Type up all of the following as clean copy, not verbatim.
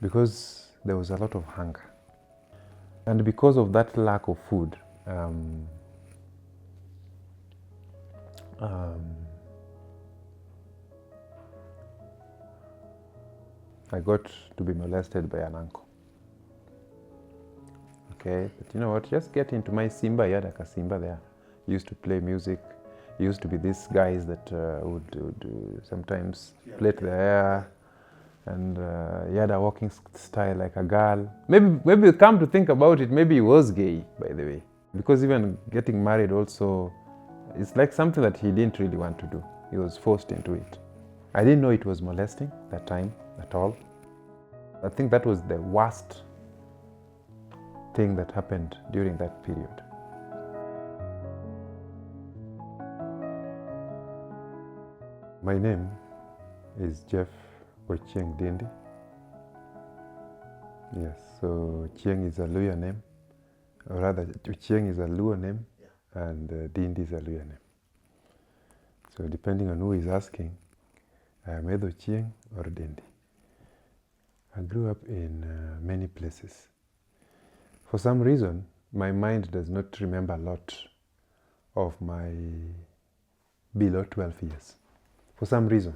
because there was a lot of hunger. And because of that lack of food, I got to be molested by an uncle. Okay, but you know what? Just get into my Simba. He had like a Simba there. He used to play music. He used to be these guys that would sometimes plait their hair, and he had a walking style like a girl. Maybe come to think about it, maybe he was gay, by the way, because even getting married also, it's like something that he didn't really want to do. He was forced into it. I didn't know it was molesting that time at all. I think that was the worst thing that happened during that period. My name is Jeff Ochieng Dindi. Yes, so Chieng is a Luo name, or rather Ochieng is a Luo name, and Dindi is a Luo name. So depending on who is asking, I am either Ochieng or Dindi. I grew up in many places. For some reason, my mind does not remember a lot of my below 12 years. For some reason,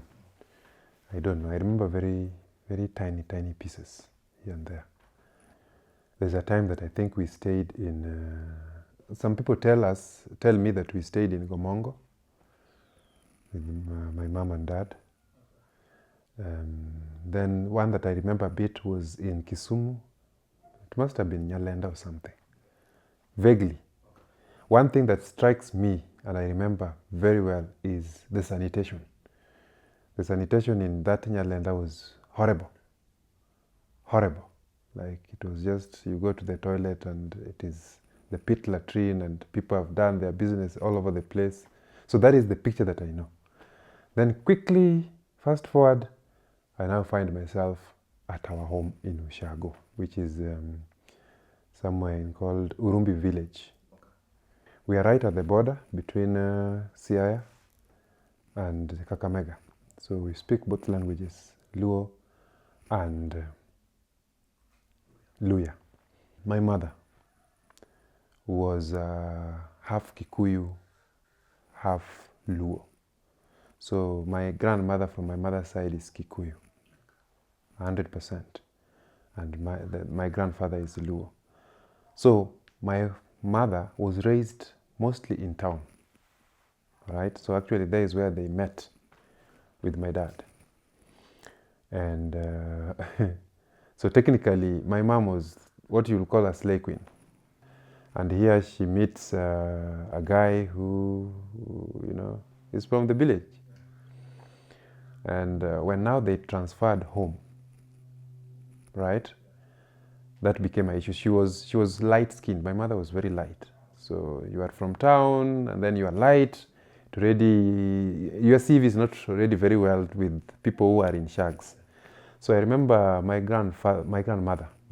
I don't know. I remember very, very tiny pieces here and there. There's a time that I think we stayed in, some people tell me that we stayed in Gomongo with my mom and dad. Then one that I remember a bit was in Kisumu. It must have been Nyalenda or something, vaguely. One thing that strikes me, and I remember very well, is the sanitation. The sanitation in that Nyalenda was horrible. Horrible. Like it was just, you go to the toilet and it is the pit latrine and people have done their business all over the place. So that is the picture that I know. Then quickly, fast forward, I now find myself at our home in Ushago, which is somewhere called Urumbi village. We are right at the border between Siaya and Kakamega. So we speak both languages, Luo and Luya. My mother was half Kikuyu, half Luo. So my grandmother from my mother's side is Kikuyu, 100%. And my grandfather is Luo. So my mother was raised mostly in town, right? So actually there is where they met with my dad. And so technically my mom was what you would call a slay queen. And here she meets a guy who, you know, is from the village. And when now they transferred home, right? That became an issue. She was light-skinned. My mother was very light. So you are from town, and then you are light. Your CV is not already very well with people who are in shags. So I remember my grandfather. My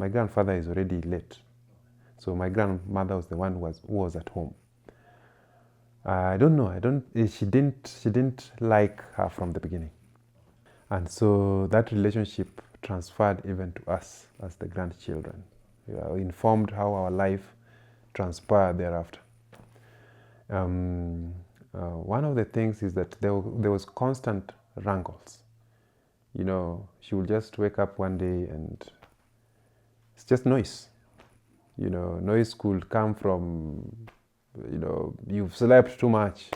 grandfather is already late. So my grandmother was the one who was at home. I don't know. She didn't like her from the beginning. And so that relationship transferred even to us as the grandchildren. We are informed how our life transpired thereafter. One of the things is that there was constant wrangles. You know, she would just wake up one day and it's just noise. You know, noise could come from, you know, you've slept too much,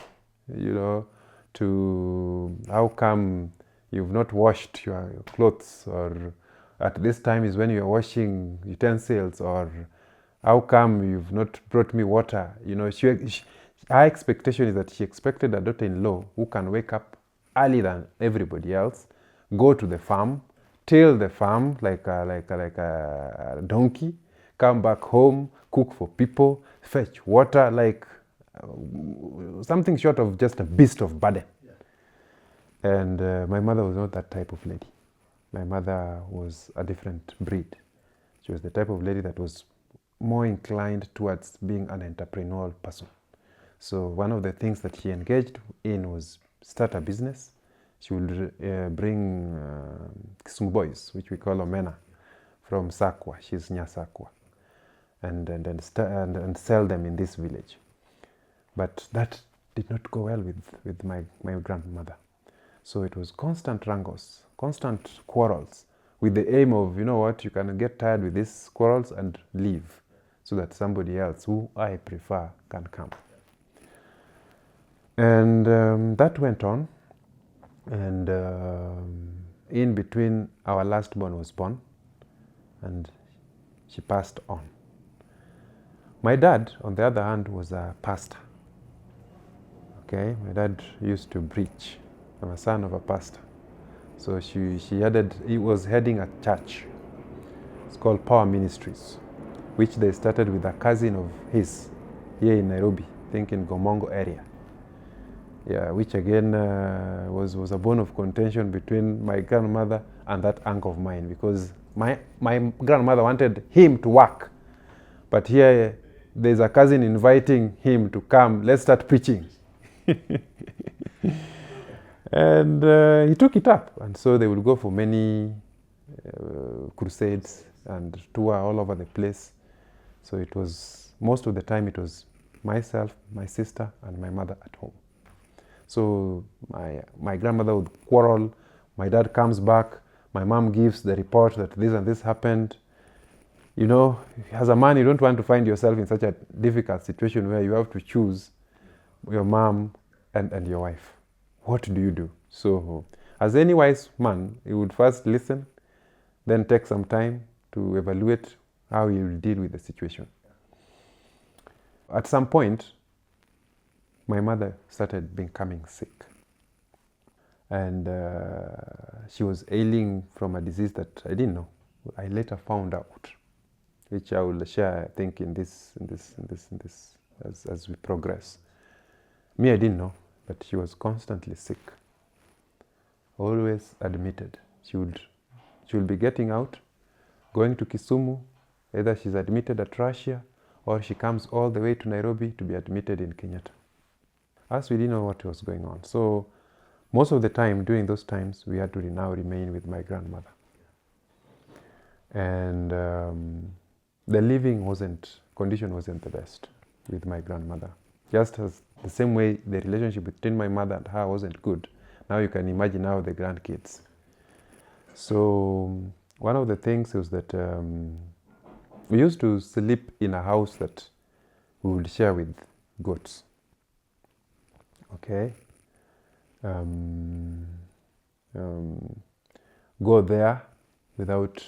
you know, to how come you've not washed your clothes, or at this time is when you're washing utensils, or how come you've not brought me water? You know, her expectation is that she expected a daughter-in-law who can wake up early than everybody else, go to the farm, till the farm like a donkey, come back home, cook for people, fetch water, like something short of just a beast of burden. And my mother was not that type of lady. My mother was a different breed. She was the type of lady that was more inclined towards being an entrepreneurial person. So one of the things that she engaged in was start a business. She would bring Kisumu boys, which we call omena, from Sakwa. She's near Sakwa. And sell them in this village. But that did not go well with my grandmother. So it was constant wrangles, constant quarrels, with the aim of, you know what, you can get tired with these quarrels and leave, so that somebody else who I prefer can come. And that went on. And in between, our last born was born, and she passed on. My dad, on the other hand, was a pastor. Okay, my dad used to preach. I'm a son of a pastor. So he was heading a church. It's called Power Ministries, which they started with a cousin of his here in Nairobi, I think in Gomongo area. Yeah, which again was a bone of contention between my grandmother and that uncle of mine, because my grandmother wanted him to work, but here there's a cousin inviting him to come, let's start preaching. And he took it up, and so they would go for many crusades and tour all over the place. So it was, most of the time it was myself, my sister, and my mother at home. So my grandmother would quarrel, my dad comes back, my mom gives the report that this and this happened. You know, as a man, you don't want to find yourself in such a difficult situation where you have to choose your mom and your wife. What do you do? So, as any wise man, he would first listen, then take some time to evaluate how he will deal with the situation. At some point, my mother started becoming sick. And she was ailing from a disease that I didn't know. I later found out, which I will share, I think, in this as we progress. Me, I didn't know, but she was constantly sick, always admitted. She would be getting out, going to Kisumu. Either she's admitted at Russia, or she comes all the way to Nairobi to be admitted in Kenyatta. As we didn't know what was going on. So most of the time, during those times, we had to now remain with my grandmother. And the living condition wasn't the best with my grandmother. Just as the same way the relationship between my mother and her wasn't good, now you can imagine now the grandkids. So one of the things was that we used to sleep in a house that we would share with goats. Okay? Go there without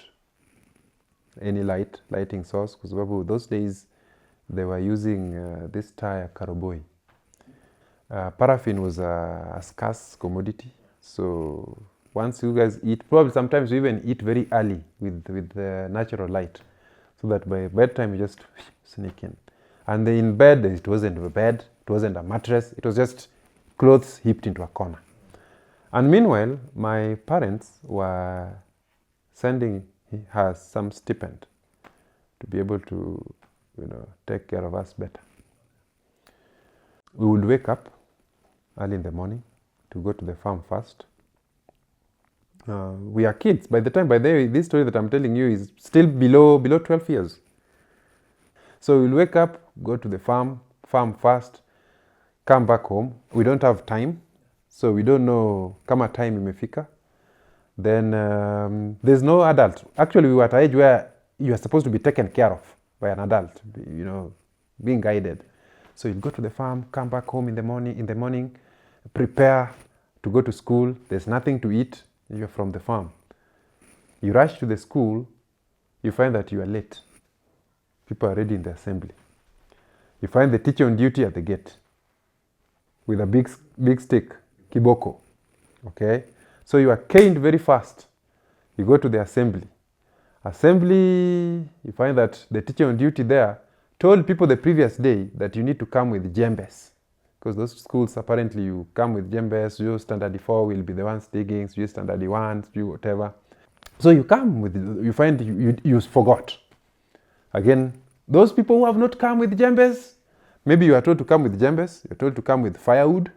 any lighting source, because those days they were using this tire karoboi. Paraffin was a scarce commodity, so once you guys eat, probably sometimes you even eat very early with the natural light, so that by bedtime you just sneak in. And in bed, it wasn't a bed, it wasn't a mattress, it was just clothes heaped into a corner. And meanwhile, my parents were sending her some stipend to be able to, take care of us better. We would wake up early in the morning to go to the farm first. We are kids. By the way, this story that I'm telling you is still below 12 years. So we'll wake up, go to the farm first, come back home. We don't have time, so we don't know kama time imefika. Then there's no adult. Actually, we were at an age where you are supposed to be taken care of by an adult, being guided. So you go to the farm, come back home in the morning, prepare to go to school. There's nothing to eat. You're from the farm. You rush to the school, you find that you are late. People are ready in the assembly. You find the teacher on duty at the gate with a big stick, kiboko. Okay? So you are caned very fast. You go to the assembly. You find that the teacher on duty there told people the previous day that you need to come with jembes. Because those schools, apparently, you come with jembes, you standard 4 will be the ones digging, you standard 1, you whatever. So you come you find you forgot. Again, those people who have not come with jembes, maybe you are told to come with jembes, you're told to come with firewood.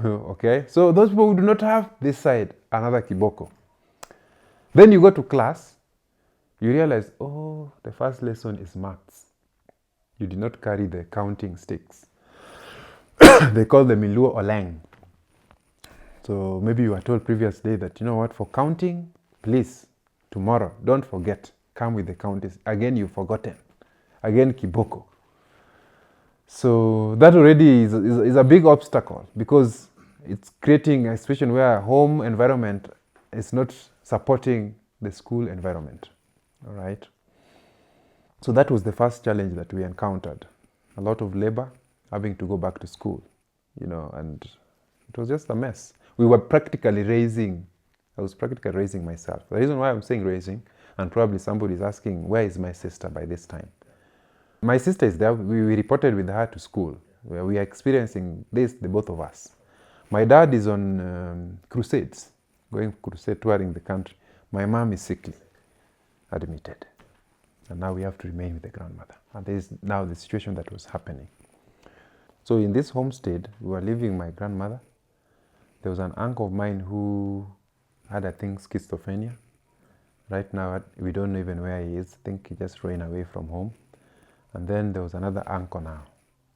Okay, so those people who do not have this side, another kiboko. Then you go to class, you realize, oh, the first lesson is maths. You did not carry the counting sticks. They call them in Luo Oleng. So maybe you were told previous day that, you know what, for counting, please, tomorrow, don't forget, come with the counting. Again, you've forgotten. Again, kiboko. So that already is a big obstacle, because it's creating a situation where home environment is not supporting the school environment. All right. So that was the first challenge that we encountered. A lot of labor, having to go back to school, and it was just a mess. I was practically raising myself. The reason why I'm saying raising, and probably somebody is asking, where is my sister by this time? My sister is there. We reported with her to school, where we are experiencing this, the both of us. My dad is on crusades, going crusade, touring the country. My mom is sickly, admitted. And now we have to remain with the grandmother. And this is now the situation that was happening. So in this homestead, we were living with my grandmother. There was an uncle of mine who had, I think, schizophrenia. Right now, we don't know even where he is. I think he just ran away from home. And then there was another uncle now,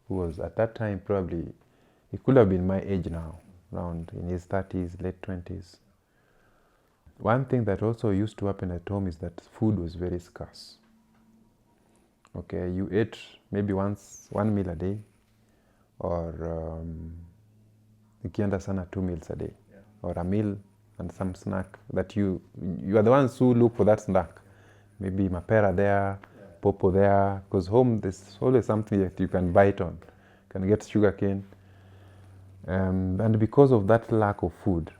who was at that time probably, he could have been my age now, around in his 30s, late 20s. One thing that also used to happen at home is that food was very scarce. Okay, you ate maybe one meal a day, or ikienda sana 2 meals a day, or a meal and some snack that you are the ones who look for that snack. Maybe mapera there, popo there, because home there's always something that you can bite on. You can get sugar cane. And because of that lack of food,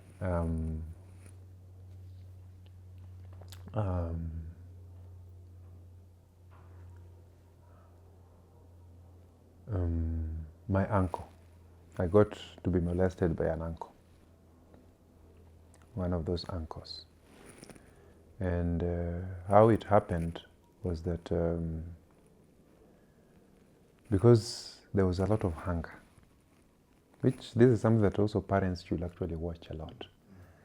my uncle, I got to be molested by an uncle, one of those uncles. And how it happened was that because there was a lot of hunger, which this is something that also parents should actually watch a lot,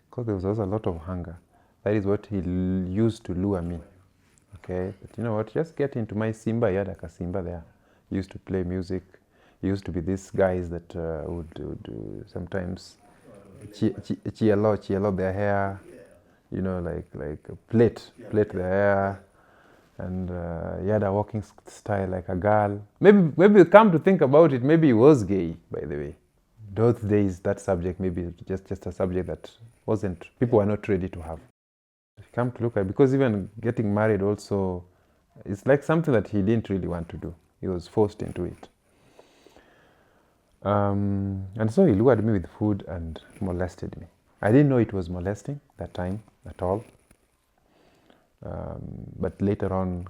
because there was also a lot of hunger. That is what he used to lure me. Okay, but you know what, just get into my Simba, yada ka Simba there. He used to play music. He used to be these guys that would sometimes chielo their hair, like plait their hair, and he had a walking style like a girl. Maybe come to think about it, maybe he was gay, by the way. Those days, that subject maybe just a subject that people were not ready to have. Come to look at, because even getting married also, it's like something that he didn't really want to do. He was forced into it. And so he lured me with food and molested me. I didn't know it was molesting that time at all. But later on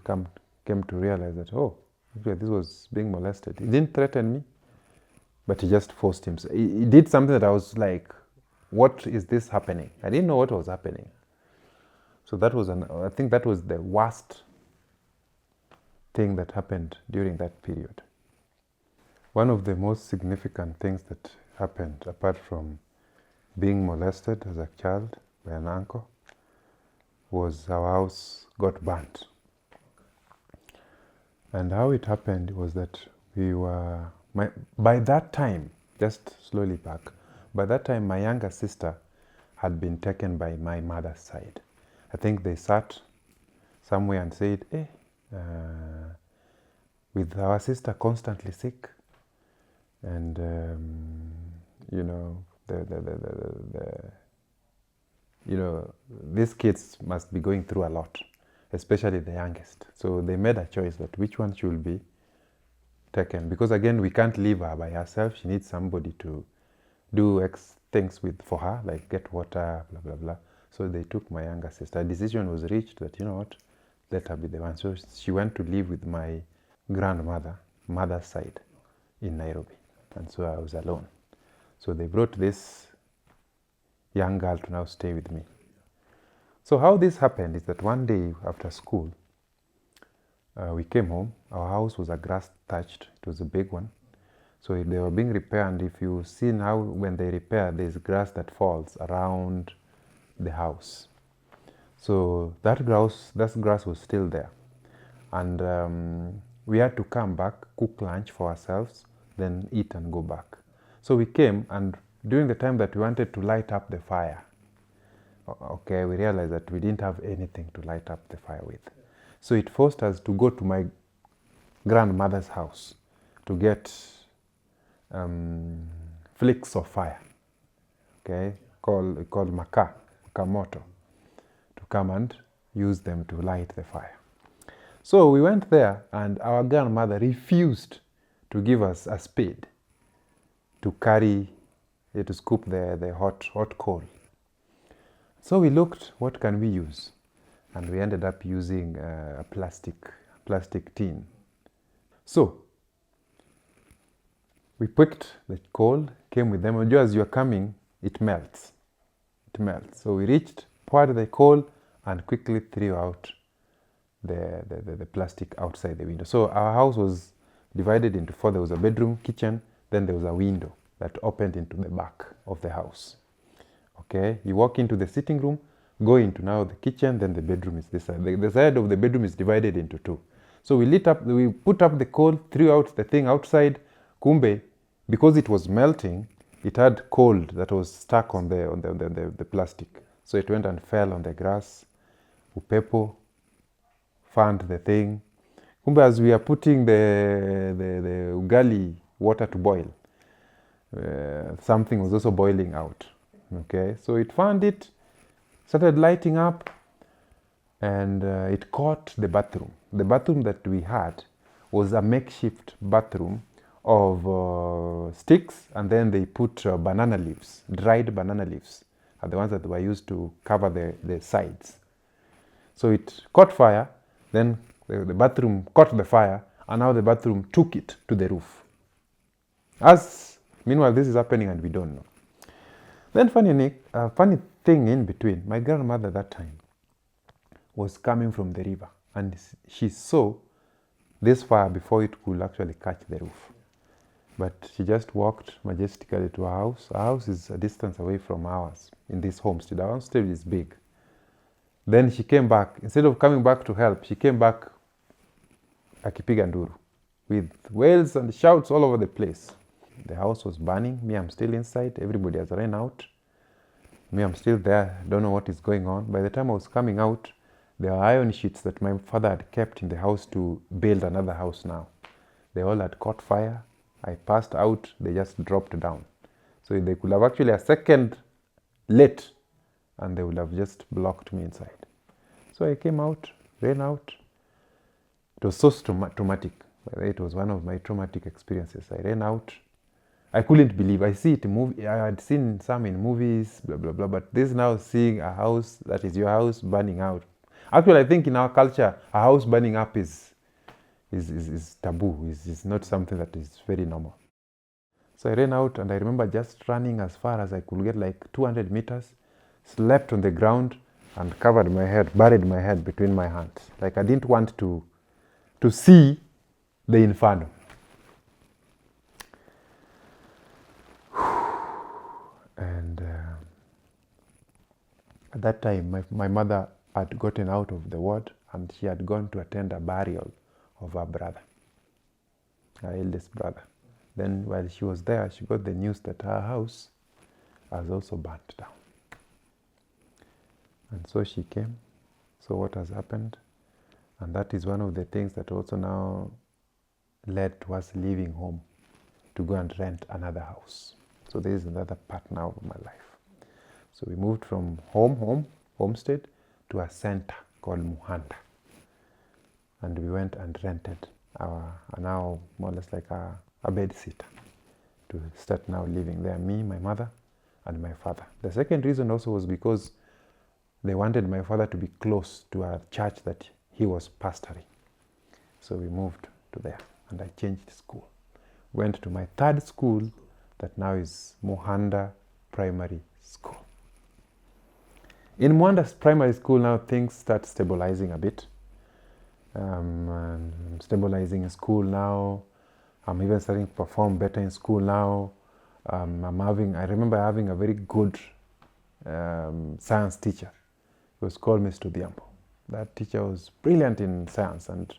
came to realize that, this was being molested. He didn't threaten me, but he just forced himself. He did something that I was like, what is this happening? I didn't know what was happening. So I think that was the worst thing that happened during that period. One of the most significant things that happened, apart from being molested as a child by an uncle, was our house got burnt. And how it happened was that by that time, just slowly back, by that time my younger sister had been taken by my mother's side. I think they sat somewhere and said, with our sister constantly sick, and these kids must be going through a lot, especially the youngest. So they made a choice that which one should be taken, because again, we can't leave her by herself. She needs somebody to do things for her, like get water, blah blah blah. So they took my younger sister. A decision was reached that, let her be the one. So she went to live with my mother's side in Nairobi. And so I was alone. So they brought this young girl to now stay with me. So how this happened is that one day after school, we came home. Our house was a grass thatched. It was a big one. So they were being repaired. And if you see now, when they repair, there's grass that falls around the house. So that grass was still there. And we had to come back, cook lunch for ourselves, then eat and go back. So we came, and during the time that we wanted to light up the fire, okay, we realized that we didn't have anything to light up the fire with. So it forced us to go to my grandmother's house to get flicks of fire, okay, called makamoto, to come and use them to light the fire. So we went there, and our grandmother refused to give us a spade to carry, to scoop the hot coal. So we looked, what can we use? And we ended up using a plastic tin. So we picked the coal, came with them. As you're coming, it melts. It melts. So we reached, poured the coal, and quickly threw out the plastic outside the window. So our house was divided into 4. There was a bedroom, kitchen, then there was a window that opened into the back of the house. Okay, you walk into the sitting room, go into now the kitchen, then the bedroom is this side. The side of the bedroom is divided into 2. So we put up the coal, threw out the thing outside. Kumbe, because it was melting, it had cold that was stuck on the plastic. So it went and fell on the grass. Upepo fanned the thing. Kumbe, as we are putting the ugali water to boil, something was also boiling out. Okay, so it found it, started lighting up, and it caught the bathroom. The bathroom that we had was a makeshift bathroom of sticks, and then they put banana leaves, dried banana leaves, are the ones that were used to cover the sides. So it caught fire, then the bathroom caught the fire, and now the bathroom took it to the roof. Meanwhile, this is happening and we don't know. Then funny thing in between, my grandmother that time was coming from the river, and she saw this fire before it could actually catch the roof. But she just walked majestically to our house. Our house is a distance away from ours in this homestead. Our homestead is big. Then she came back. Instead of coming back to help, she came back akipiga nduru with wails and shouts all over the place. The house was burning. Me, I'm still inside. Everybody has run out. Me, I'm still there. Don't know what is going on. By the time I was coming out, there were iron sheets that my father had kept in the house to build another house now. They all had caught fire. I passed out. They just dropped down. So they could have actually a second late, and they would have just blocked me inside. So I came out, ran out. It was so traumatic. It was one of my traumatic experiences. I ran out. I couldn't believe. I see it in movie. I had seen some in movies, blah blah blah. But this now seeing a house that is your house burning out. Actually, I think in our culture, a house burning up is taboo. Is not something that is very normal. So I ran out, and I remember just running as far as I could get, like 200 meters. Slept on the ground and covered my head, buried my head between my hands. Like I didn't want to see the inferno. And at that time, my mother had gotten out of the ward, and she had gone to attend a burial of her brother, her eldest brother. Then while she was there, she got the news that her house has also burnt down. And so she came, saw what has happened, and that is one of the things that also now led to us leaving home to go and rent another house. So there is another part now of my life. So we moved from homestead, to a center called Muhanda. And we went and rented now more or less like a bed sitter to start now living there, me, my mother, and my father. The second reason also was because they wanted my father to be close to a church that he was pastoring. So we moved to there, and I changed school. Went to my third school that now is Muhanda Primary School. In Muhanda Primary School now things start stabilizing a bit. I'm stabilizing in school now. I'm even starting to perform better in school now. I remember having a very good science teacher. was called Mr. Diambo. That teacher was brilliant in science, and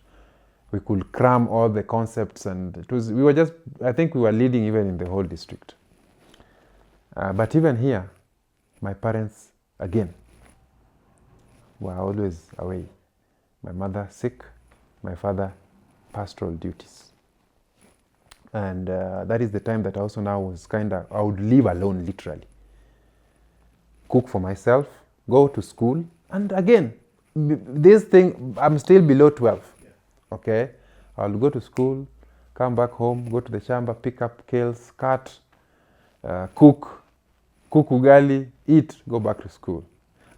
we could cram all the concepts, and I think we were leading even in the whole district. But even here, my parents, again, were always away. My mother sick, my father pastoral duties. And that is the time that I also now was I would live alone, literally. Cook for myself, go to school, and again, this thing, I'm still below 12, okay? I'll go to school, come back home, go to the shamba, pick up kales, cut, cook ugali, eat, go back to school.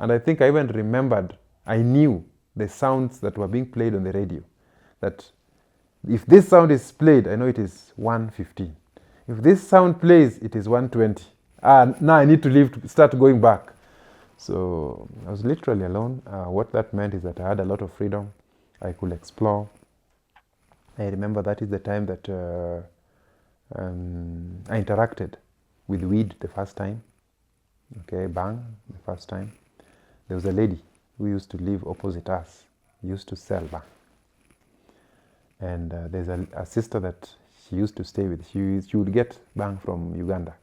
And I think I even remembered, I knew the sounds that were being played on the radio. That if this sound is played, I know it is 1:15. If this sound plays, it is 1:20. Now I need to leave to start going back. So I was literally alone. What that meant is that I had a lot of freedom. I could explore. I remember that is the time that I interacted with weed the first time. Okay, bang, the first time. There was a lady who used to live opposite us, used to sell bang. And there's a sister that she used to stay with. She would get bang from Uganda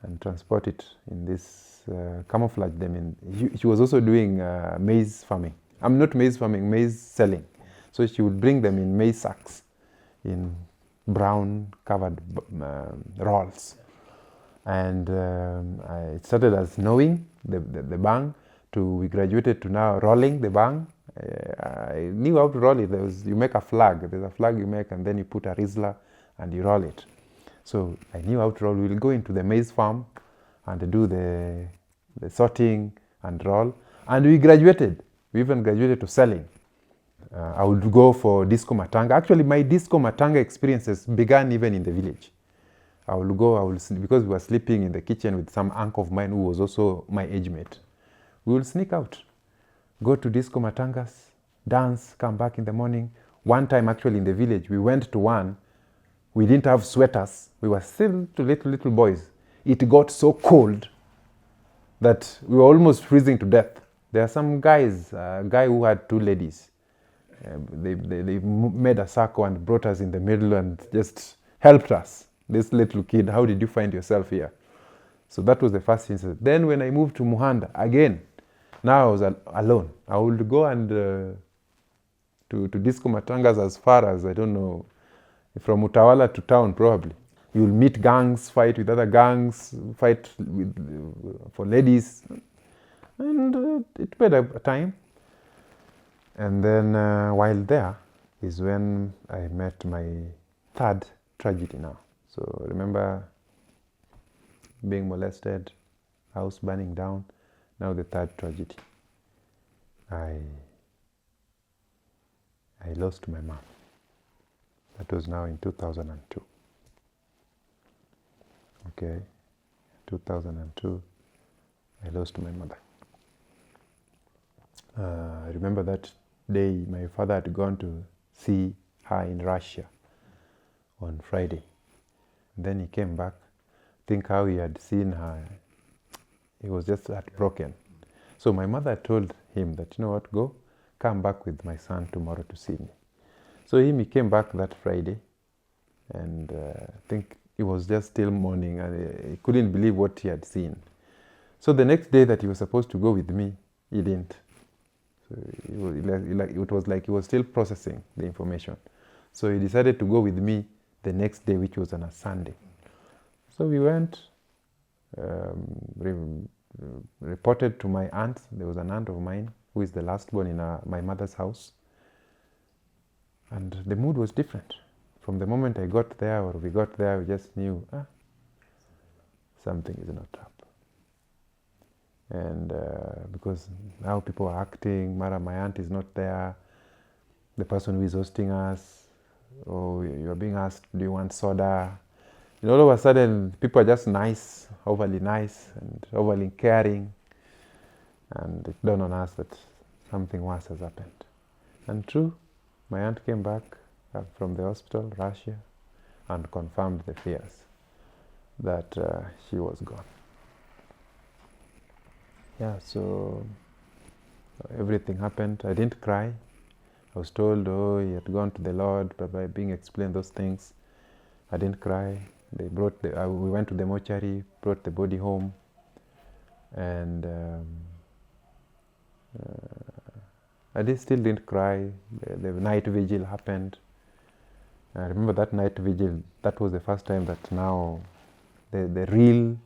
and transport it in this, camouflage them in. She was also doing maize farming. Not maize farming, maize selling. So she would bring them in maize sacks, in brown covered rolls. And it started as knowing the bang, we graduated to now rolling the bang. I knew how to roll it. You make a flag. There's a flag you make, and then you put a Rizla and you roll it. So I knew how to roll. We'll go into the maize farm and do the sorting and roll. And we graduated. We even graduated to selling. I would go for disco matanga. Actually, my disco matanga experiences began even in the village. Because we were sleeping in the kitchen with some uncle of mine who was also my age mate. We will sneak out, go to disco matangas, dance, come back in the morning. One time actually in the village, we went to one. We didn't have sweaters. We were still little boys. It got so cold that we were almost freezing to death. There are some guys, a guy who had two ladies. They made a circle and brought us in the middle and just helped us. This little kid, how did you find yourself here? So that was the first incident. Then when I moved to Muhanda, again, now I was alone. I would go and to disco matangas as far as, I don't know, from Utawala to town probably. You'll meet gangs, fight with other gangs, fight for ladies. And it made a time. And then while there is when I met my third tragedy now. So remember being molested, house burning down, now the third tragedy. I lost my mom. That was now in 2002. Okay, 2002, I lost my mother. I remember that day my father had gone to see her in Russia on Friday. Then he came back. Think how he had seen her. He was just heartbroken. So my mother told him that, you know what, go, come back with my son tomorrow to see me. So he came back that Friday, and I think it was just still morning, and he couldn't believe what he had seen. So the next day that he was supposed to go with me, he didn't. So it was like he was still processing the information. So he decided to go with me the next day, which was on a Sunday. So we went, reported to my aunt. There was an aunt of mine who is the last born in my mother's house. And the mood was different. From the moment I got there, or we got there, we just knew, something is not up. And because now people are acting, Mara, my aunt is not there, the person who is hosting us, you're being asked, do you want soda? And all of a sudden, people are just nice, overly nice, and overly caring. And it dawned on us that something worse has happened. And true, my aunt came back from the hospital, Russia, and confirmed the fears that she was gone. Yeah, so Everything happened. I didn't cry. I was told, oh, he had gone to the Lord, but by being explained those things, I didn't cry. They brought we went to the mortuary, brought the body home, and still didn't cry. The night vigil happened. I remember that night vigil. That was the first time that now the real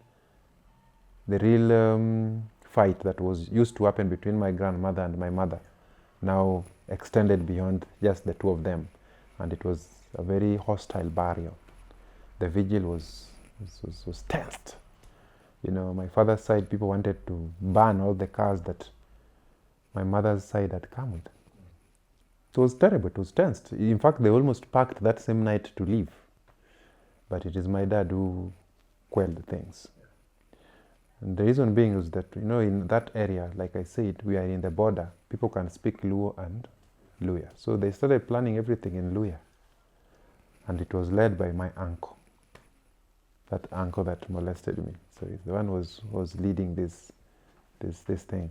fight that was used to happen between my grandmother and my mother now extended beyond just the two of them, and it was a very hostile burial. The vigil was tensed. You know, my father's side, people wanted to burn all the cars that my mother's side had come with. It was terrible. It was tensed. In fact, they almost packed that same night to leave. But it is my dad who quelled things. And the reason being is that, you know, in that area, like I said, we are in the border. People can speak Luo and Luya. So they started planning everything in Luya. And it was led by my uncle. That uncle that molested me. So he's the one who was leading this thing.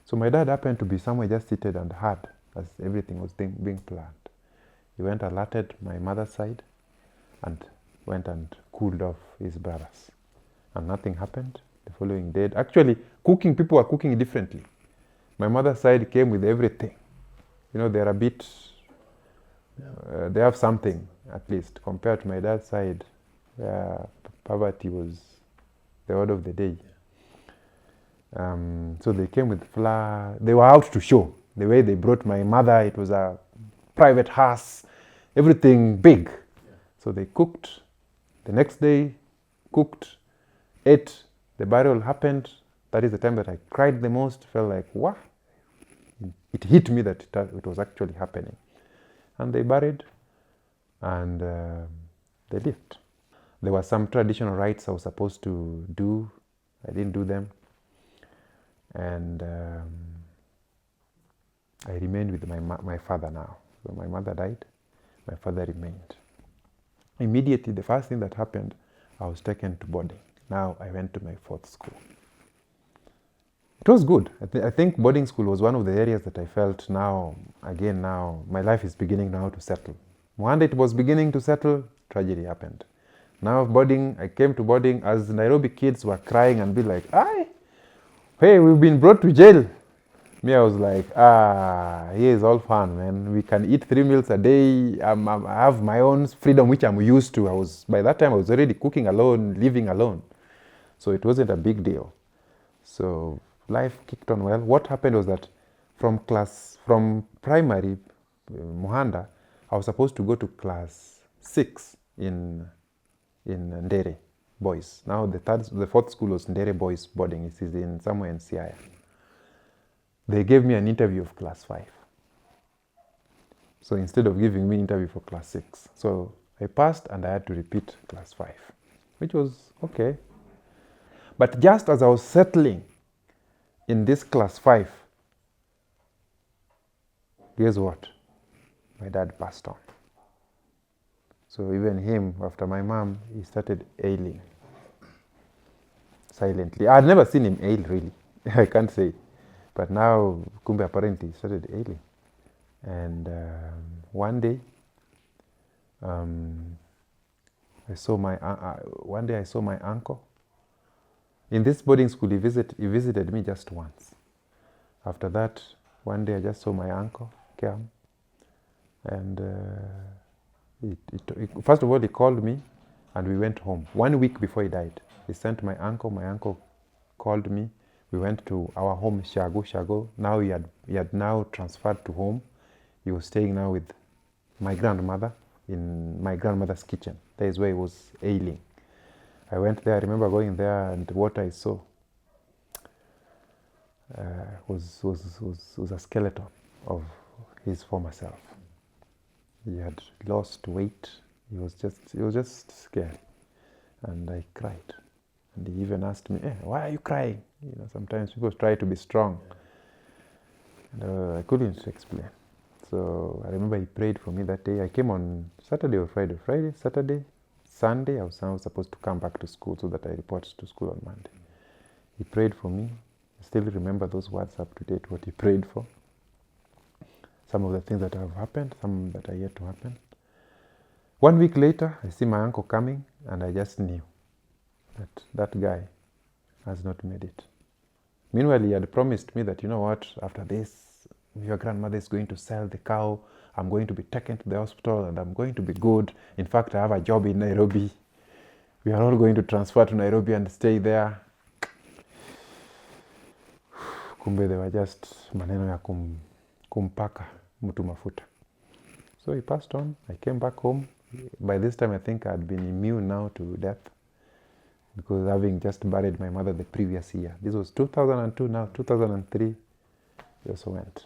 So my dad happened to be somewhere just seated and heard as everything was being planned. He went alerted my mother's side and went and cooled off his brothers. And nothing happened. The following day, actually, people were cooking differently. My mother's side came with everything. You know, they're a bit, they have something, at least, compared to my dad's side, where poverty was the order of the day. So they came with flour. They were out to show. The way they brought my mother, it was a private house, everything big. So they cooked. The next day, cooked, ate. The burial happened. That is the time that I cried the most. Felt like, what? It hit me that it was actually happening. And they buried, and they lived. There were some traditional rites I was supposed to do. I didn't do them. And I remained with my father now. So my mother died, my father remained. Immediately, the first thing that happened, I was taken to boarding. Now I went to my fourth school. It was good. I think boarding school was one of the areas that I felt now my life is beginning now to settle. One day it was beginning to settle, tragedy happened. Now I came to boarding as Nairobi kids were crying and be like, hey, we've been brought to jail. Me, I was like, here is all fun, man. We can eat 3 meals a day. I have my own freedom, which I'm used to. By that time, I was already cooking alone, living alone. So it wasn't a big deal. So life kicked on well. What happened was that from primary, Muhanda, I was supposed to go to class 6 in Ndere Boys. Now the fourth school was Ndere Boys boarding. It is somewhere in Siaya. They gave me an interview of class 5. So instead of giving me an interview for class 6. So I passed and I had to repeat class 5, which was okay. But just as I was settling in this class 5, guess what? My dad passed on. So even him, after my mom, he started ailing silently. I had never seen him ail, really. I can't say. But now, Kumbe apparently started ailing. And one day, I saw my uncle. In this boarding school, he visited me just once. After that, one day I just saw my uncle come, and first of all, he called me, and we went home. 1 week before he died, he sent my uncle. My uncle called me. We went to our home, Shago. Now he had now transferred to home. He was staying now with my grandmother in my grandmother's kitchen. That is where he was ailing. I went there. I remember going there, and what I saw was a skeleton of his former self. He had lost weight. He was just scary, and I cried. And he even asked me, "Why are you crying?" You know, sometimes people try to be strong, and I couldn't explain. So I remember he prayed for me that day. I came on Saturday or Friday. Saturday, Sunday, I was now supposed to come back to school so that I report to school on Monday. He prayed for me. He still remember those words up to date, what he prayed for. Some of the things that have happened, some that are yet to happen. 1 week later, I see my uncle coming, and I just knew that that guy has not made it. Meanwhile, he had promised me that, you know what, after this, your grandmother is going to sell the cow, I'm going to be taken to the hospital, and I'm going to be good. In fact, I have a job in Nairobi. We are all going to transfer to Nairobi and stay there. Kumbe they were just maneno ya kumpaka mtu mafuta. So he passed on. I came back home. By this time, I think I had been immune now to death, because having just buried my mother the previous year. This was 2002, now 2003, he also went.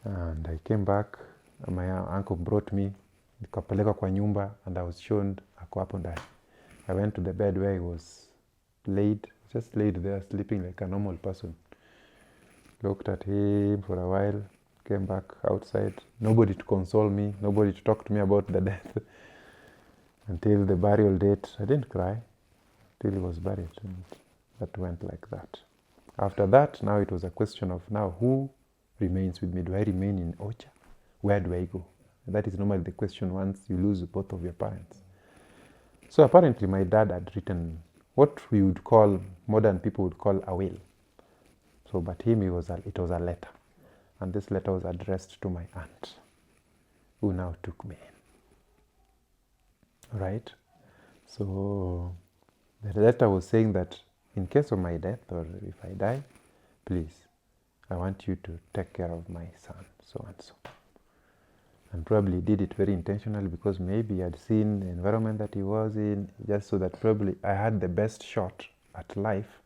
And I came back, and my uncle brought me, nikapelekwa kwa nyumba, and I was shown ako hapo ndani. I went to the bed where he was laid, just laid there, sleeping like a normal person. Looked at him for a while, came back outside. Nobody to console me, nobody to talk to me about the death. Until the burial date, I didn't cry. Till he was buried, and that went like that. After that, now it was a question of now who remains with me? Do I remain in Ocha? Where do I go? And that is normally the question once you lose both of your parents. So apparently my dad had written what we would call, modern people would call a will. So, but him, it was a letter. And this letter was addressed to my aunt, who now took me in. Right? So the letter was saying that in case of my death, or if I die, please, I want you to take care of my son, so and so. And probably did it very intentionally, because maybe he had seen the environment that he was in, just so that probably I had the best shot at life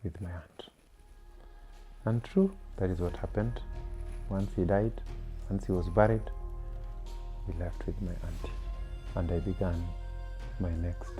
with my aunt. And true, that is what happened. Once he died, once he was buried, we left with my auntie. And I began my next